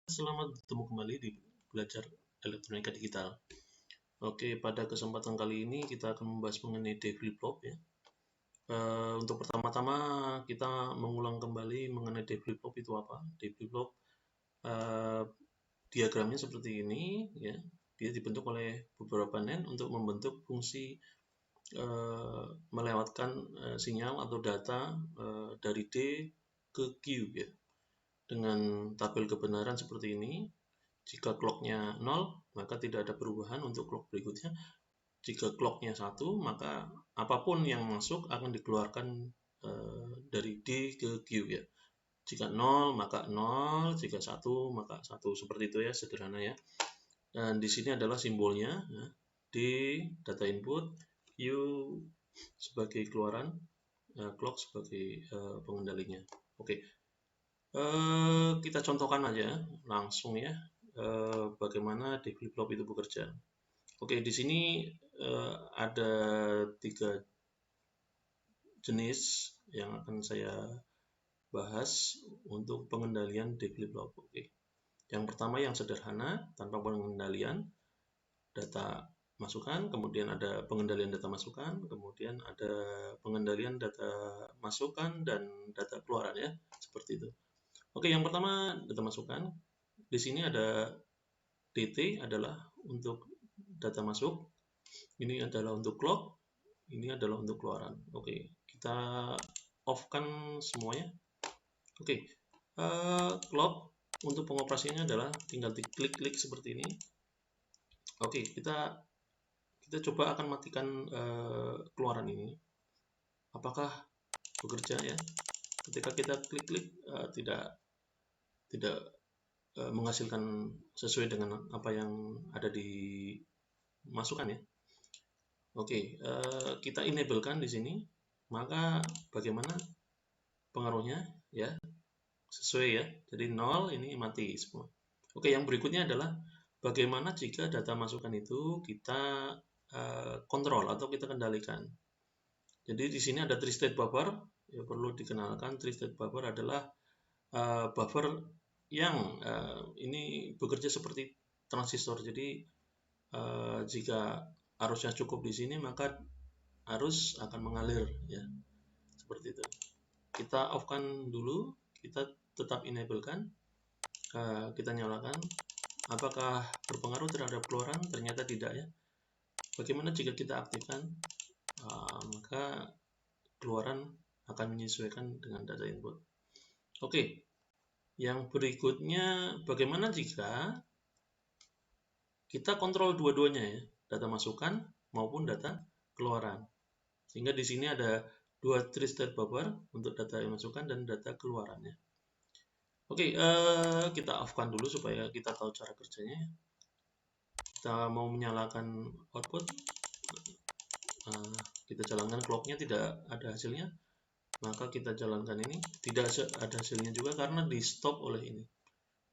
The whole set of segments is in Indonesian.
Selamat bertemu kembali di belajar elektronika digital. Oke, pada kesempatan kali ini kita akan membahas mengenai D-flip-flop ya. Untuk pertama-tama kita mengulang kembali mengenai D-flip-flop itu apa. D-flip-flop diagramnya seperti ini ya. Dia dibentuk oleh beberapa NAND untuk membentuk fungsi melewatkan sinyal atau data dari D ke Q ya. Dengan tabel kebenaran seperti ini. Jika clocknya 0, maka tidak ada perubahan untuk clock berikutnya. Jika clocknya 1, maka apapun yang masuk akan dikeluarkan dari D ke Q ya. Jika 0, maka 0, jika 1, maka 1. Seperti itu ya, sederhana ya. Dan di sini adalah simbolnya, ya. D data input, Q sebagai keluaran, clock sebagai pengendalinya. Oke. Kita contohkan aja langsung ya. Bagaimana D-flip-flop itu bekerja. Oke, di sini ada 3 jenis yang akan saya bahas untuk pengendalian D-flip-flop. Oke. Yang pertama yang sederhana tanpa pengendalian data masukan, kemudian ada pengendalian data masukan, kemudian ada pengendalian data masukan dan data keluaran ya, seperti itu. Oke, yang pertama data masukan. Di sini ada DT adalah untuk data masuk, ini adalah untuk clock, ini adalah untuk keluaran. Oke, kita off-kan semuanya. Oke, clock untuk pengoperasiannya adalah tinggal diklik-klik seperti ini. Oke, kita coba akan matikan keluaran ini. Apakah bekerja ya? Ketika kita klik-klik tidak menghasilkan sesuai dengan apa yang ada di masukan ya. Oke, kita enablekan di sini, maka bagaimana pengaruhnya ya, sesuai ya. Jadi 0 ini mati semua. Oke, yang berikutnya adalah bagaimana jika data masukan itu kita kontrol atau kita kendalikan. Jadi di sini ada tri-state buffer, ya perlu dikenalkan tri-state buffer adalah buffer yang ini bekerja seperti transistor. Jadi jika arusnya cukup di sini maka arus akan mengalir ya, seperti itu. Kita off-kan dulu, kita tetap enable-kan, kita nyalakan. Apakah berpengaruh terhadap keluaran? Ternyata tidak ya. Bagaimana jika kita aktifkan? Maka keluaran akan menyesuaikan dengan data input. Oke, yang berikutnya bagaimana jika kita kontrol dua-duanya ya, data masukan maupun data keluaran. Sehingga di sini ada 2 tri-state buffer untuk data yang masukan dan data keluarannya. Oke, kita off-kan dulu supaya kita tahu cara kerjanya. Kita mau menyalakan output, kita jalankan clocknya, tidak ada hasilnya, maka kita jalankan ini, tidak ada hasilnya juga karena di stop oleh ini.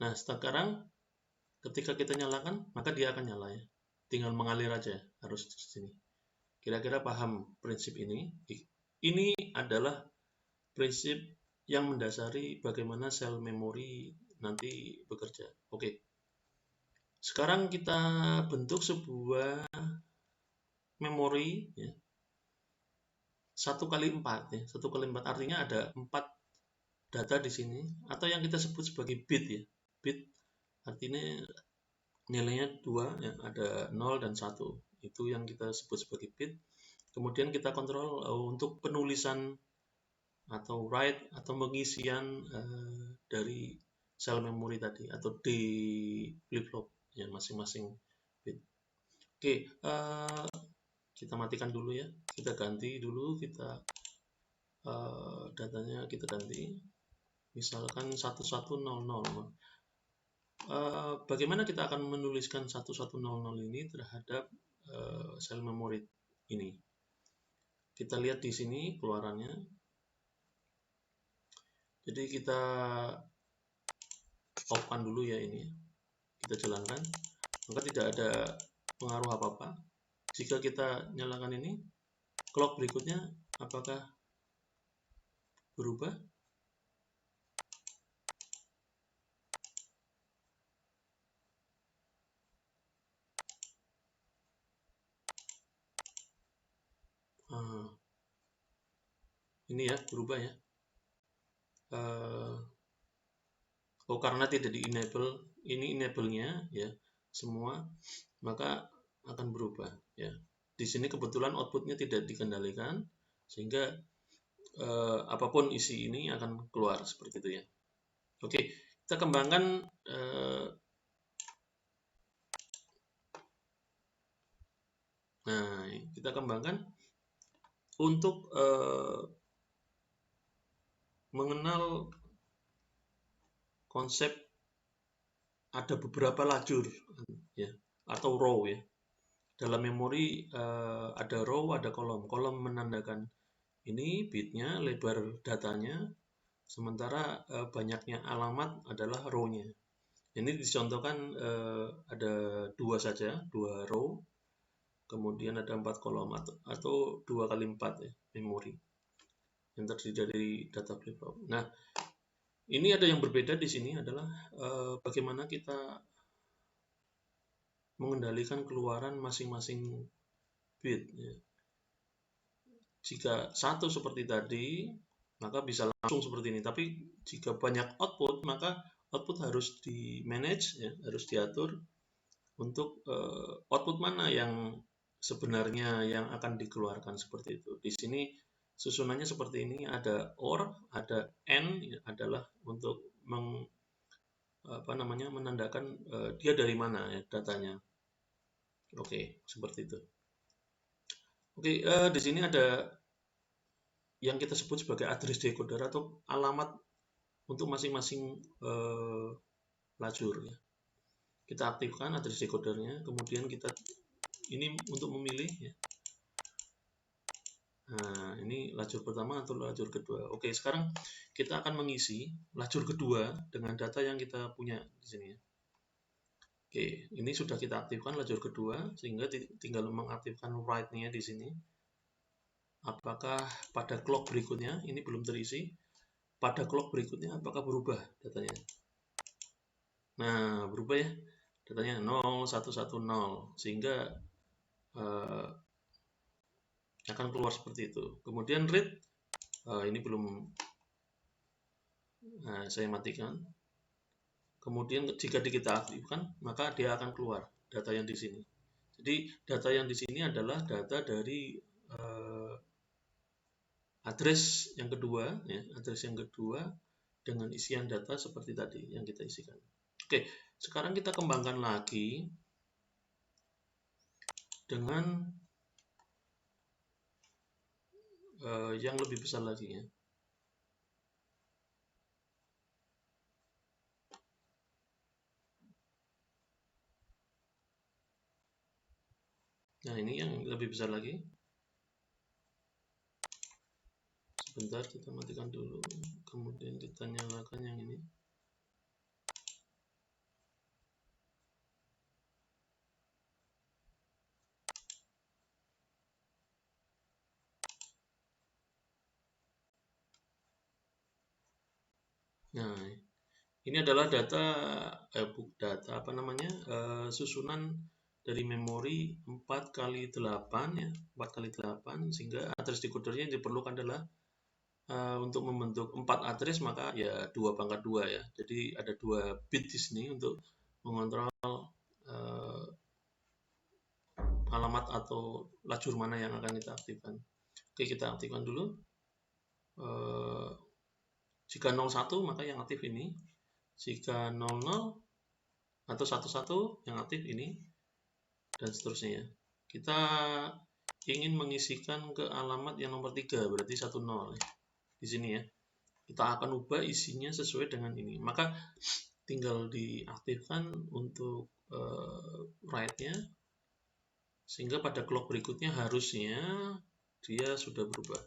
Nah, sekarang ketika kita nyalakan, maka dia akan nyala ya. Tinggal mengalir aja harus di sini. Kira-kira paham prinsip ini? Ini adalah prinsip yang mendasari bagaimana sel memori nanti bekerja. Oke. Sekarang kita bentuk sebuah memori ya. 1x4 ya. 1x4 artinya ada 4 data di sini atau yang kita sebut sebagai bit ya. Bit artinya nilainya 2 ya, ada 0 dan 1. Itu yang kita sebut sebagai bit. Kemudian kita kontrol untuk penulisan atau write atau pengisian dari sel memori tadi atau di flip-flop ya, masing-masing bit. Oke, kita matikan dulu ya. Kita ganti dulu, kita datanya kita ganti. Misalkan 1100. Bagaimana kita akan menuliskan 1100 ini terhadap sel memori ini? Kita lihat di sini keluarannya. Jadi kita off-kan dulu ya ini. Kita jalankan. Maka tidak ada pengaruh apa-apa. Jika kita nyalakan ini, clock berikutnya apakah berubah? ini ya berubah ya. Karena tidak di enable, ini enable-nya ya semua, maka akan berubah ya. Di sini kebetulan outputnya tidak dikendalikan, sehingga apapun isi ini akan keluar seperti itu ya. Oke, kita kembangkan nah, kita kembangkan untuk mengenal konsep ada beberapa lajur ya atau row ya. Dalam memori ada row, ada kolom. Kolom menandakan ini bitnya, lebar datanya, sementara banyaknya alamat adalah row-nya. Ini dicontohkan ada dua saja, dua row, kemudian ada 4 kolom atau 2 kali 4 ya, memori yang terdiri dari data flip-flop. Nah, ini ada yang berbeda di sini adalah bagaimana kita mengendalikan keluaran masing-masing bit. Ya. Jika satu seperti tadi, maka bisa langsung seperti ini. Tapi jika banyak output, maka output harus di manage, ya, harus diatur untuk output mana yang sebenarnya yang akan dikeluarkan seperti itu. Di sini susunannya seperti ini, ada OR, ada AND, ya, adalah untuk menandakan dia dari mana ya datanya. Oke, seperti itu. Oke, di sini ada yang kita sebut sebagai address decoder atau alamat untuk masing-masing lajur ya. Kita aktifkan address decodernya, kemudian kita ini untuk memilih ya. Nah, ini lajur pertama atau lajur kedua. Oke, sekarang kita akan mengisi lajur kedua dengan data yang kita punya di sini ya. Oke, ini sudah kita aktifkan lajur kedua, sehingga tinggal mengaktifkan write-nya di sini. Apakah pada clock berikutnya ini belum terisi? Pada clock berikutnya apakah berubah datanya? Nah, berubah ya. Datanya 0110, sehingga akan keluar seperti itu. Kemudian read, ini belum, saya matikan. Kemudian jika kita aktifkan, maka dia akan keluar data yang di sini. Jadi data yang di sini adalah data dari address yang kedua, ya, address yang kedua dengan isian data seperti tadi yang kita isikan. Oke, sekarang kita kembangkan lagi dengan yang lebih besar lagi ya. Nah, ini yang lebih besar lagi. Sebentar, kita matikan dulu. Kemudian kita nyalakan yang ini. Nah, ini adalah susunan dari memori 4x8 ya, 4x8, sehingga address decodernya yang diperlukan adalah untuk membentuk 4 address, maka ya 2/2 ya. Jadi ada 2 bit di sini untuk mengontrol alamat atau lajur mana yang akan kita aktifkan. Oke, kita aktifkan dulu. Jika 01 maka yang aktif ini, jika 00 atau 11 yang aktif ini, dan seterusnya. Kita ingin mengisikan ke alamat yang nomor 3, berarti 10 ya. Di sini ya. Kita akan ubah isinya sesuai dengan ini. Maka tinggal diaktifkan untuk write-nya, sehingga pada clock berikutnya harusnya dia sudah berubah.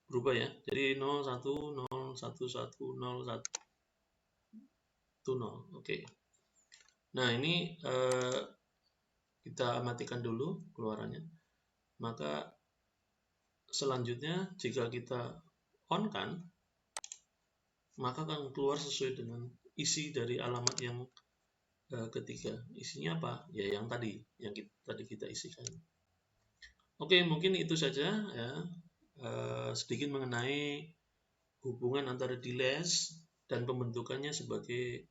Berubah ya. Jadi 01, 0, 1, 1, 0, 1, 0. Oke. Nah, ini kita matikan dulu keluarannya. Maka selanjutnya jika kita on kan, maka akan keluar sesuai dengan isi dari alamat yang ketiga. Isinya apa? Ya yang tadi, yang tadi kita isikan. Oke, mungkin itu saja ya. sedikit mengenai hubungan antara DLS dan pembentukannya sebagai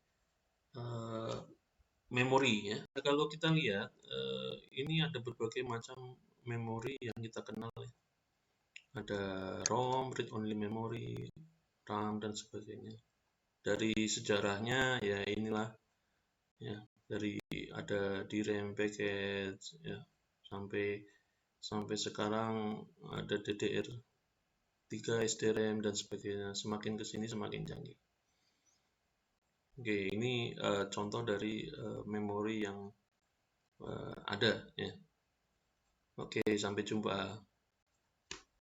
memori ya. Nah, kalau kita lihat ini ada berbagai macam memori yang kita kenal ya. Ada ROM, read only memory, RAM dan sebagainya. Dari sejarahnya ya inilah ya, dari ada DRAM package ya sampai sekarang ada DDR3, SDRAM dan sebagainya. Semakin kesini semakin canggih. Oke, ini contoh dari memori yang ada ya. Oke, sampai jumpa.